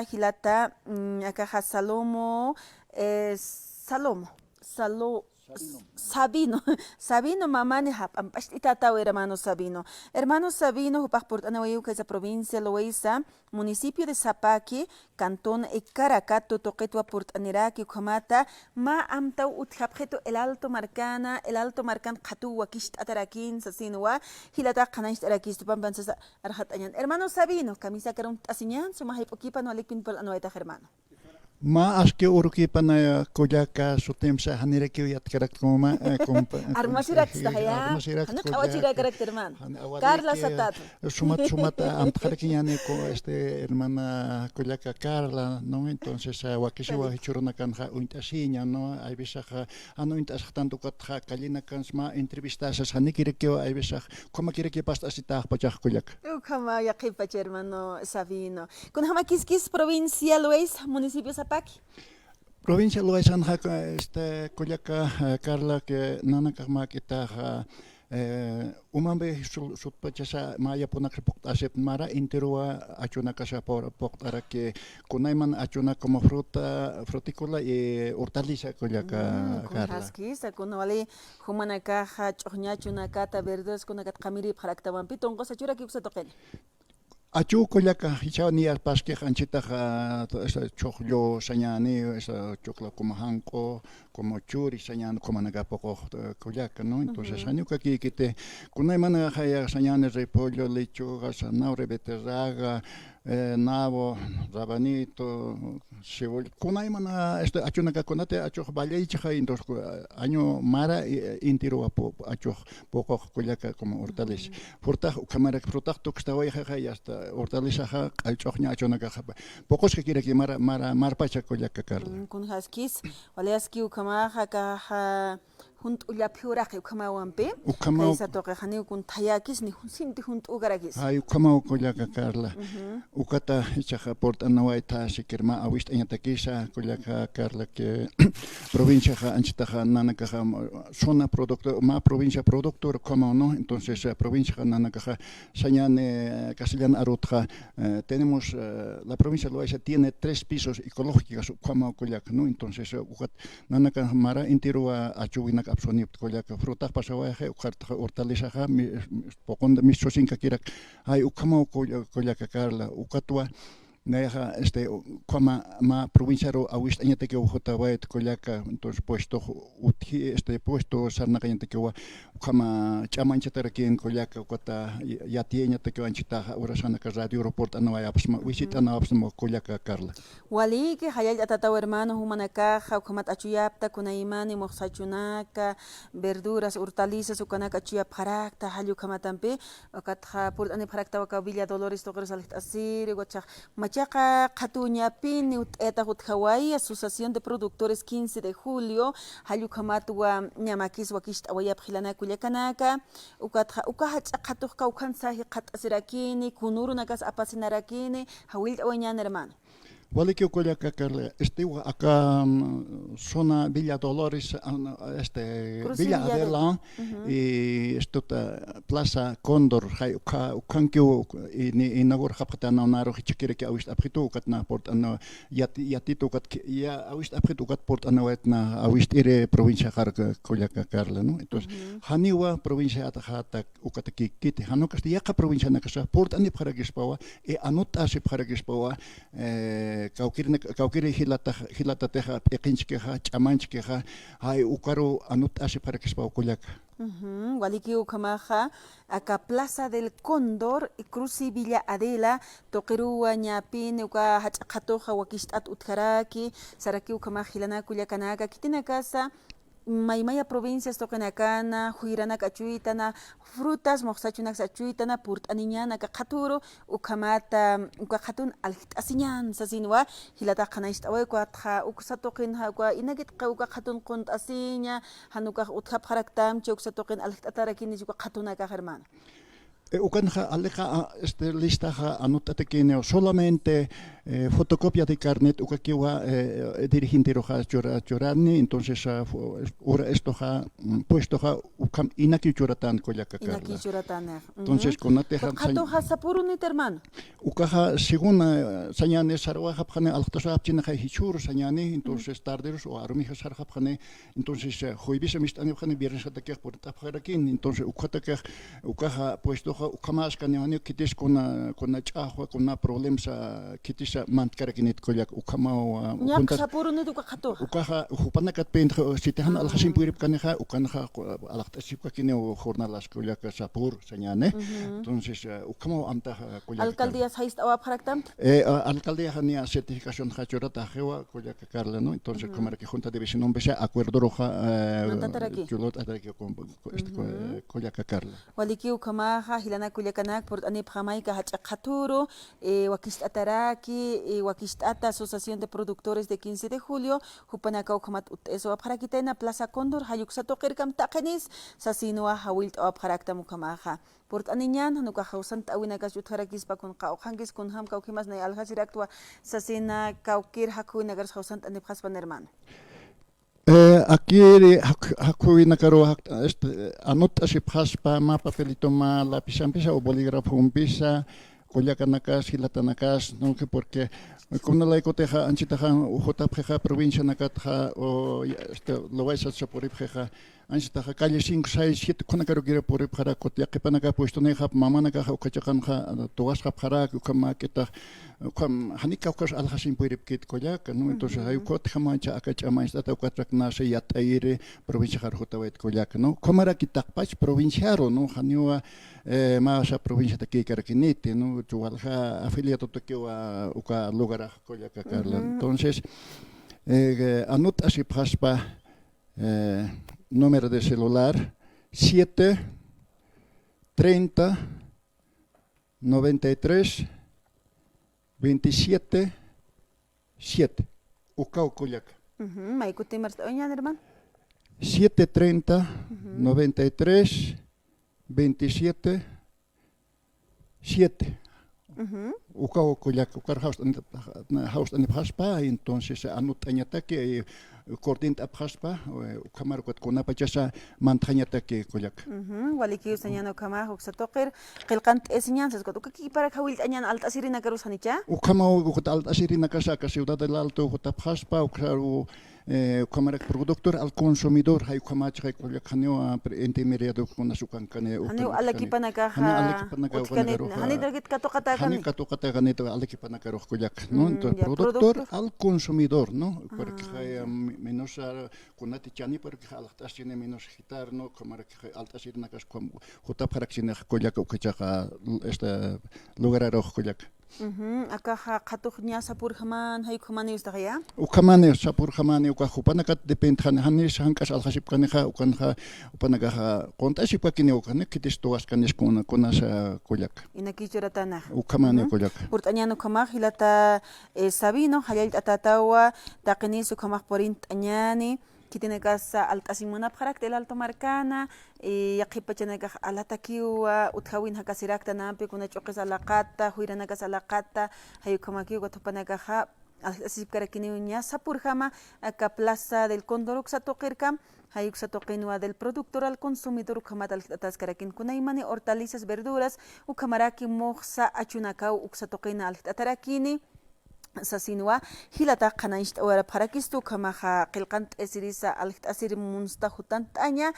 Hilata, acá Salomo, Sabino, Sabino mamani hapampashtitataw hermano Sabino. Hermano Sabino, Hupaportanawayu, que es la provincia de Loaiza, municipio de Zapaqui, cantón Caracato, Toquetua Portaniraki, Ucamata, Ma Amtau Utjapjeto, el Alto Marcan, Katu, Wakisht Atarakin, Sasinua, Hilata Kanaish Arakis, Pampanzas Arhatayan. Hermano Sabino, camisa carum Asiñan, Sumahipokipa, no Alipin por Anoeta Germano. Ma aske uruki pana kojaka sutem sa hanire kiu yat karak koma Armasirak stahaya. armasirak Anak awachira karakter man. Carla Satato. Sumat amtkarkiane ko hermana kojaka Carla no entonces wakisi wa hichuruna kan ha uintasiña no ay bisaja anu intas tanto katja kalina kan sma entrevistas hanikire kiu ay bisaj koma kire ki pasta sitah pachaj kojak Kama yaqipa hermano Sabino. Kun hama kiskis provincia Loaiza, municipio Zapaqui. Provincia Loaiza kojaka Carla que nana kama kita umambe sutpachasa maya punak asep mara interua achuna casa por poktara que kunaiman achuna como frutícola y hortaliza kojaka Carla. Haskis kunwali humanaka choña chunakata verdes kunakat kamiri pharaktawan pitong ko sa chura kipsa token. Achu kojaka hichani paske hanchita choklo sañani esa chokla como hanko como churi sañani como nagapoko kojaka no entonces añuka kite kunay mana haya sañani repollo lechuga zanahoria beterraga nabo rabanito cebolla kunay mana achunaka kunate achu valleicha entonces año mara intiro achu poco kojaka como hortaliza fruta kamara fruta tukstawa ya hasta hortaliza alchoña achunaka pocos que quiere que marpacha kojaka Carla kun haskis walaski ukama haka hunt ullapiura que ukama wampe kaisa toque hani kun tayakis ni sinti hunt ugarakis ay ukama kojaka Carla ukata ichaja portanawaita sikirma awist añatakisa kojaka Carla que provincia anchitaja nanakaja zona productor ma provincia productor como no entonces provincia nanakaja sañane castellana arutja tenemos la provincia de Loaiza tiene 3 pisos ecológicos como kojaka no entonces ukat nanakaja mara intirua achuwinak absonip kojaka frutas pasawaje ukarta hortaliza poconda misosinka kirak ay ukama kojaka Carla ukatwa Neja como ma provincia ro awist añate que ujotawait kojaka entonces puesto uti puesto sarna añate que como chamancha en kojaka ukata ya tiene te que anchita urasana ka radio report anawaya pasma visita na pasma kojaka Carla wali que hayal atataw hermano humanaka hukamat achuyapta kunaimani moxachunaka verduras hortalizas ukanaka achuyap harakta halu kamatampe wakatja por ani harakta waka Villa Dolores togres asir gocha Machaca Catuñapin, Etahut Asociación de Productores 15 de Julio, Hayukamatwa, Ñamakis, Wakist, Awayap, Hilana, Culiacanaka, Ukahach, Katuka, Ukansahi, Katasirakini, Kunurunakas, Apasinarakini, Hawil, Oñan, hermano. Walikiu kojaka Carla acá zona Villa Dolores Villa Adela y Plaza Cóndor ukankiu inagor hapatana naro hichikire que awist apritu katna port ano yatitu kat ya awist apritu kat port ano etna awist ire provincia kojaka Carla no entonces haniwa provincia atahata ukataki kiti hanukas yaka provincia nakasa port ani paragispawa e anota se paragispawa kaukiri hilata teja ekinchkeja chamanchkeja hay ukaru anut ashe para que spa kojaka waliki ukamaja acá Plaza del Cóndor Cruci Villa Adela toqirua ñapin uka hachqatoja wakishtat utjaraki saraki ukamajilana kullakanaka kitina casa Maymaya provincias tokenakana, huirana cachuitana, frutas moxachunak sachuitana, purt aniñana katuro, ukamata, ukakatun alhitasiñan sasinwa, hilata kanaishtawe kwatha, uksatokin hakwa, inagit ukakatun kunt asiña, hanuka utkapharaktam, choksatokin alhitatarakin, ukatunaka hermano. Ukanja aleja lista anotate que solamente fotocopia de carnet ukakiwa dirigente roja chorani, entonces ahora esto ha puesto ha ukam inaki choratan koyaka Carla. Inaki choratan. Entonces con la teja Hato hasapuruni hermano. ukaha según sañane sarwa hapjane alhtasa hapchina hichur sañane, entonces tarderos o arumija sar hapjane, entonces jueves mistani hapjane viernes hatakia por tapjarakin, entonces ukhataka ukaha puesto ukamas kanani kitis con chahwa con problemas kitis mantkarakinit kolyak ukama Nyak sapuruni ukahato. ukaha hupanakat paint sitahan alhasim purip kanha ukanha alhtasip kakine jornalas kolyak sapur sañane, entonces ukama amta kolyak Alcaldías haist awa paraktam. Alcaldía hania certificación hachorata jewa kolyak Carla, ¿no? Entonces como que junta de vecinos besa acuerdo roja chulot ataraki con kolyak Carla. Waliki ukama hilana kulyakanak por anip jamaica hachakhaturo wakist ataraki wakist ata Asociación de Productores de 15 de Julio hupanaka ukamat eso parakitena Plaza Cóndor hayuksato qirkam taqenis sasinua hawilt aw paraktam ukamaha por aniñan hanuka hawsant awinaka jutharakis pa kun qawkhangis kun ham kawkimas nay alhasiraktua sasina kawkir hakuina gars hawsant anip khaspan hermano. Aquí hakuina karo anot asip haspa ma papelito ma lápiz ampisa o bolígrafo umpisa kolyakanakas hilatanakas no que porque como la ecoteja anchitaja ujota preja provincia nakatja o lo vais a por preja anchitaja calle 5 6 7 kuna karo gira por para kotyakpanaka puesto ne hap mamanaka ukachakanja togas hap para kama kita kam hanika ukas alhasin puirip kit kolyak no entonces hay kot hamacha akachama esta ukatrak nase yataire provincia harjota wait kolyak no komara kitakpach provinciaro no haniwa más provincia de Kikarakinite, no chuvalja afiliado toquewa uka lugar kolyak Carla. Entonces anot así paspa número de celular 7 30 93 27 7 uka kolyak. Maikuti marsta oñan hermano. 730 93 27 7 ukao kolyak ukar haust an paspa entonces anut añatake cortint apaspa ukamar kot kona pachasa mantañatake kolyak waliki usañano kama huksatoqir qilqant esinyan sesgot ukaki para khawil añan alt asirina karus hanicha ukama ukot alt asirina kasa ka ciudad del alto ukot apaspa ukaru como productor al consumidor hay como hay kolyakaneo intermediario con asukan kane haneu alakipanaka hani dargit katokata hani katokata kane to alakipanaka ro kolyak no entonces productor al consumidor no porque hay menos kunati chani porque altas tiene menos gitar no como altas tiene kas como juta para que ne kolyak ukachaka este lugar ro kolyak akaha qatuqnya sapur khaman hay khumani ustaya ukamane sapur khamane ukahupanakat depend hanis hankas alhasip kaneha ukanha upanaga kontashi pakine ukane kitistoas kanes con asa kolyak inaki choratana ukamane kolyak portañano khamah hilata sabino hayal tatatawa taqinisu khamah porint añani kitine casa altasimuna pharak del alto marcana yaqipachanaka alatakiwa uthawin hakasirakta nampi kuna choqis alaqata huiranaka alaqata hayukamakiwa tupanaka así para que niña sapurjama acá Plaza del Cóndor uxatoqirkam hayuxatoqinua del productor al consumidor ukamatal atascarakin kunaimani hortalizas verduras ukamaraki moxa achunakau uxatoqina al atarakini sasinua hilata qanayst wara parakistu kamaha qilqant esirisa alht asir munsta hutant aña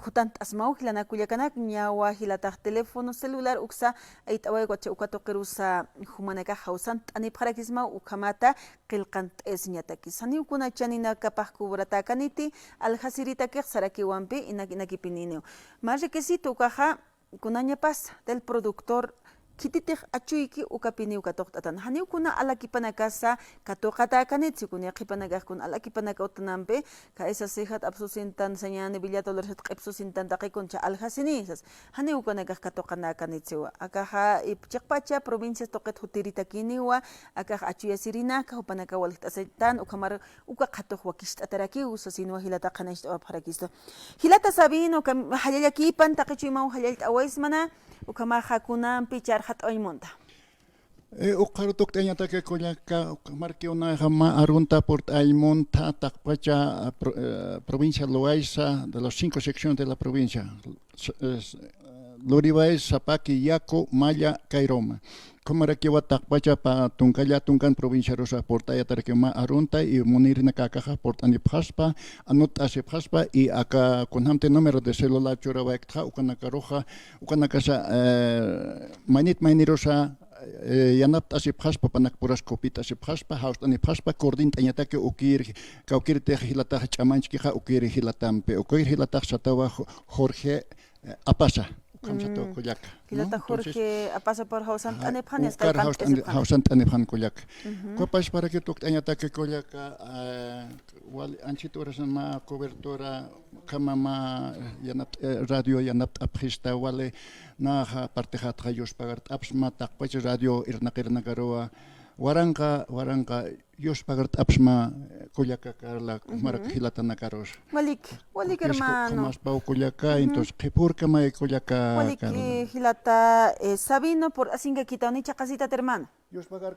hutant asmau hilana kullakanak ñawa hilata teléfono celular uksa aitaway goche ukatoqirusa humanaka hawsant ani parakisma ukamata qilqant esñataki sani kuna chanina kapaq kubrata kaniti alhasirita que saraki wampi inaki pinino más requisito ukaha kunaña pas del productor kititih achuyki ukapini ukatoqtatan haniu kuna alakipanakasa katoqata kanitsi kuna qipanakaq kun alakipanaka utanampe ka esa sihat absusintan sañani billatolar qipsusintan taqikuncha alhasinisas haniu kunakaq katoqana kanitsiwa akaha ipchiqpacha provincias toqet hutiritakiniwa akaq achuyasirinaka upanaka walhtasaitan ukamar uka qatoq wakishtataraki usasinwa hilata qanashta aparakisto hilata sabino kam hayallakipan taqichuyman hayallt awaismana ukama hakunan pichar hat oymonta Uqarutuk tañata que collaca marque una jama arunta por Aymonta Tacpacha provincia Loaiza de las 5 secciones de la provincia Luribay, Zapaki, Yaco, Maya, Cairoma. Como era que va Tacpacha pa Tuncaya Tuncan provincia Rosa Portaya Tarquema Arunta y Munirina Cacaja Portani Paspa, Anut Asipaspa y acá con hamte número de celular Churabaekta, Ucanaka Roja, Ucanacasa Manit Manirosa. Yanap asip haspa panak puras kopita asip haspa haus ani haspa koordin tanyata ke ukir te hilata chamanch ki ukir hilatam pe ukir hilata satawa Jorge Apasa kamsato koyak hilata Jorge Apasa por hausan anephan esta hausan anephan koyak ko pas para que tok tanyata ke koyak wal anchitorasan ma cobertura kama ma yanap radio yanap aprista wale na parte hat rayos pagart apsma takpach radio irnaqirna garoa waranga yos pagart apsma kollaka karla marak hilatana karos walik hermano más pau kollaka entonces qipurka may kollaka walik hilata Sabino por asinga kita ni chakasita hermano yos pagar